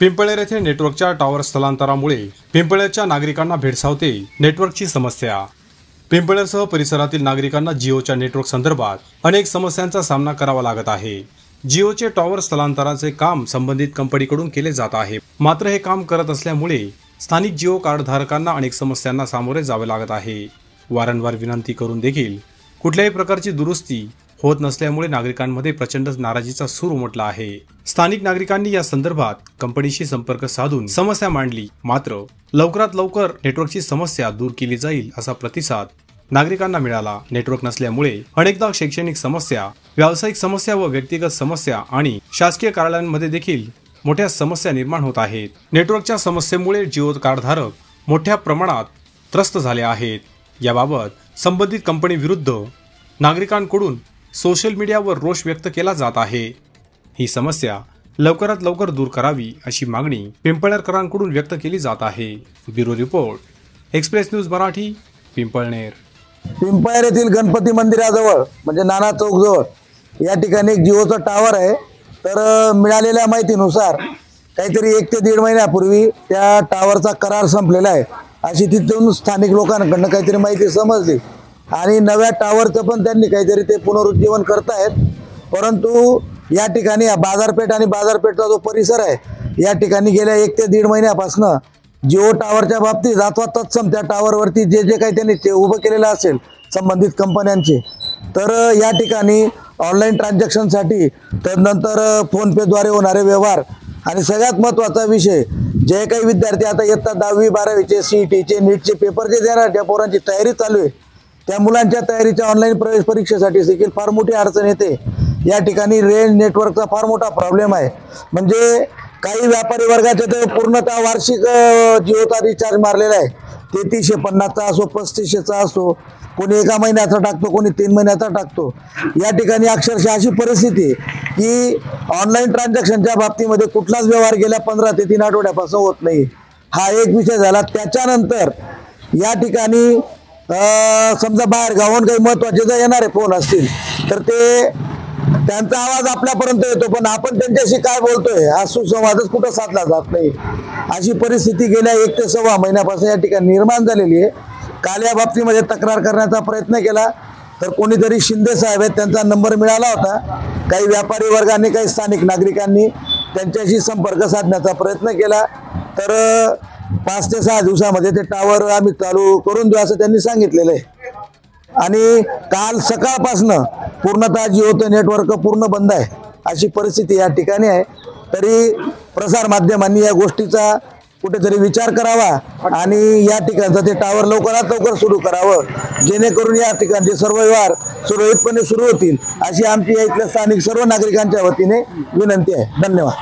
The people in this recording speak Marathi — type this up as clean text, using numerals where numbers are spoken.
पिंपळनेर येथे नेटवर्कच्या टॉवर स्थलांतरामुळे पिंपळनेरच्या नागरिकांना भेडसावते नेटवर्कची समस्या। पिंपळनेरसह परिसरातील नागरिकांना जिओच्या नेटवर्क संदर्भात अनेक समस्यांचा सामना करावा लागत आहे। जिओचे टॉवर स्थलांतराचे काम संबंधित कंपनीकडून केले जात आहे, मात्र हे काम करत असल्यामुळे स्थानिक जिओ कार्ड धारकांना अनेक समस्यांना सामोरे जावे लागत आहे। वारंवार विनंती करून देखील कुठल्याही प्रकारची दुरुस्ती होत नसल्यामुळे नागरिकांमध्ये प्रचंड नाराजीचा सूर उमटला आहे। स्थानिक नागरिकांनी या संदर्भात कंपनीशी संपर्क साधून समस्या मांडली, मात्र लवकरात लवकर नेटवर्कची समस्या दूर केली जाईल असा प्रतिसाद नागरिकांना मिळाला। नेटवर्क नसल्यामुळे अनेकदा शैक्षणिक समस्या, व्यावसायिक समस्या व व्यक्तिगत समस्या आणि शासकीय कार्यालयांमध्ये देखील मोठ्या समस्या निर्माण होत आहेत। नेटवर्कच्या समस्येमुळे जिओ कार्डधारक मोठ्या प्रमाणात त्रस्त झाले आहेत। याबाबत संबंधित कंपनी विरुद्ध नागरिकांकडून सोशल मीडियावर रोष व्यक्त केला जात आहे। ही समस्या लवकरात लवकर दूर करावी अशी मागणी पिंपळनेरकरांकडून व्यक्त केली जात आहे। Bureau report, express news Marathi, Pimpalner. Pimpalner येथील गणपती मंदिराजवळ म्हणजे नाना चौक जवळ या ठिकाणी एक जिओचा टावर आहे। तर मिळालेल्या माहितीनुसार काहीतरी 1 ते 1.5 महिन्यापूर्वी त्या टावरचा करार संपलेला आहे अशी तिथून स्थानिक लोकांकडून काहीतरी माहिती समजली आणि नव्या टावरचं पण त्यांनी काहीतरी ते पुनरुज्जीवन करतायत। परंतु या ठिकाणी बाजारपेठ आणि बाजारपेठचा जो परिसर आहे या ठिकाणी गेल्या 1 ते 1.5 महिन्यापासून जिओ टावरच्या बाबतीत अथवा तत्सम त्या टावरवरती जे काही त्यांनी ते उभं केलेलं असेल संबंधित कंपन्यांचे, तर या ठिकाणी ऑनलाईन ट्रान्झॅक्शनसाठी त्यानंतर फोनपेद्वारे होणारे व्यवहार आणि सगळ्यात महत्त्वाचा विषय, जे काही विद्यार्थी आता इयत्ता 10वी 12वीचे CETचे नीटचे पेपर जे देणार त्या पोरांची तयारी चालू आहे, त्या मुलांच्या तयारीच्या ऑनलाईन प्रवेश परीक्षेसाठी देखील फार मोठी अडचण येते। या ठिकाणी रेंज नेटवर्कचा फार मोठा प्रॉब्लेम आहे। म्हणजे काही व्यापारी वर्गाचे तर पूर्णतः वार्षिक जिओचा रिचार्ज मारलेला आहे, 3350चा असो 3500चा असो, कोणी 1 महिन्याचा टाकतो, कोणी 3 महिन्याचा टाकतो। या ठिकाणी अक्षरशः अशी परिस्थिती आहे की ऑनलाईन ट्रान्झॅक्शनच्या बाबतीमध्ये कुठलाच व्यवहार गेल्या 15 ते 3 आठवड्यापासून होत नाही। हा एक विषय झाला। त्याच्यानंतर या ठिकाणी समजा बाहेर गावाहून काही महत्त्वाचे जर येणारे फोन असतील तर ते त्यांचा आवाज आपल्यापर्यंत येतो, पण आपण त्यांच्याशी काय बोलतोय हा सुसंवादच कुठं साधला जात नाही। अशी परिस्थिती गेल्या 1 ते 1.25 महिन्यापासून या ठिकाणी निर्माण झालेली आहे। काल या बाबतीमध्ये तक्रार करण्याचा प्रयत्न केला तर कोणीतरी शिंदे साहेब आहेत, त्यांचा नंबर मिळाला होता। काही व्यापारी वर्गाने, काही स्थानिक नागरिकांनी त्यांच्याशी संपर्क साधण्याचा प्रयत्न केला तर 5 ते 6 दिवसामध्ये ते टावर आम्ही चालू करून देऊ असं त्यांनी सांगितलेलं आहे। आणि काल सकाळपासनं पूर्णतः जिओचं नेटवर्क पूर्ण बंद आहे अशी परिस्थिती या ठिकाणी आहे। तरी प्रसार माध्यमांनी या गोष्टीचा कुठेतरी विचार करावा आणि या ठिकाणचं ते टावर लवकरात लवकर सुरू करावं, जेणेकरून या ठिकाणचे सर्व व्यवहार सुरळीतपणे सुरू होतील अशी आमची या इथल्या स्थानिक सर्व नागरिकांच्या वतीने विनंती आहे। धन्यवाद।